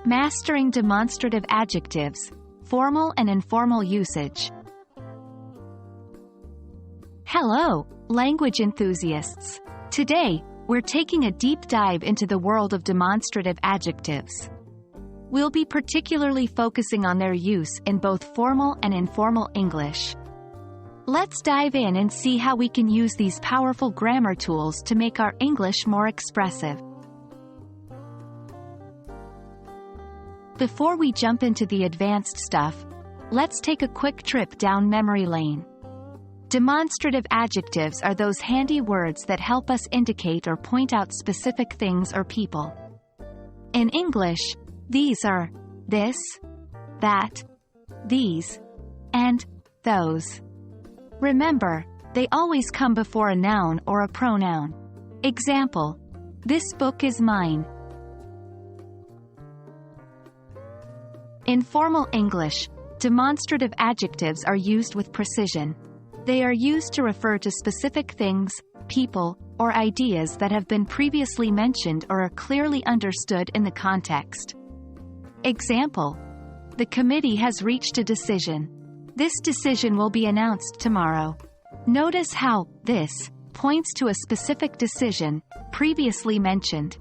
Mastering demonstrative adjectives, formal and informal usage. Hello, language enthusiasts. Today, we're taking a deep dive into the world of demonstrative adjectives. We'll be particularly focusing on their use in both formal and informal English. Let's dive in and see how we can use these powerful grammar tools to make our English more expressive. Before we jump into the advanced stuff, let's take a quick trip down memory lane. Demonstrative adjectives are those handy words that help us indicate or point out specific things or people. In English, these are this, that, these, and those. Remember, they always come before a noun or a pronoun. Example: this book is mine. In formal English, demonstrative adjectives are used with precision. They are used to refer to specific things, people, or ideas that have been previously mentioned or are clearly understood in the context. Example: the committee has reached a decision. This decision will be announced tomorrow. Notice how this points to a specific decision previously mentioned.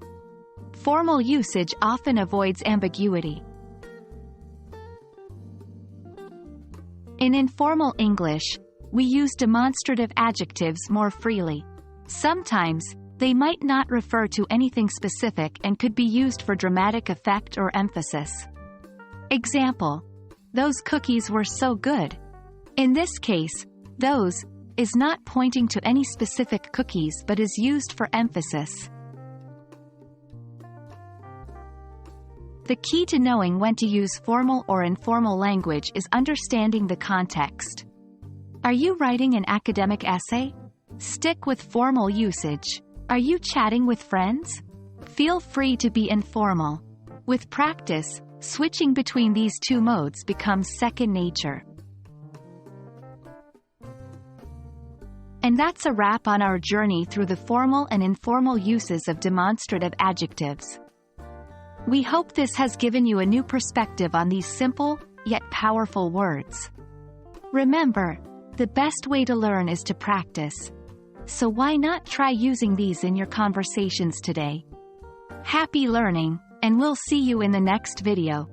Formal usage often avoids ambiguity. In informal English, we use demonstrative adjectives more freely. Sometimes, they might not refer to anything specific and could be used for dramatic effect or emphasis. Example: those cookies were so good. In this case, those is not pointing to any specific cookies but is used for emphasis. The key to knowing when to use formal or informal language is understanding the context. Are you writing an academic essay? Stick with formal usage. Are you chatting with friends? Feel free to be informal. With practice, switching between these two modes becomes second nature. And that's a wrap on our journey through the formal and informal uses of demonstrative adjectives. We hope this has given you a new perspective on these simple, yet powerful words. Remember, the best way to learn is to practice. So why not try using these in your conversations today? Happy learning, and we'll see you in the next video.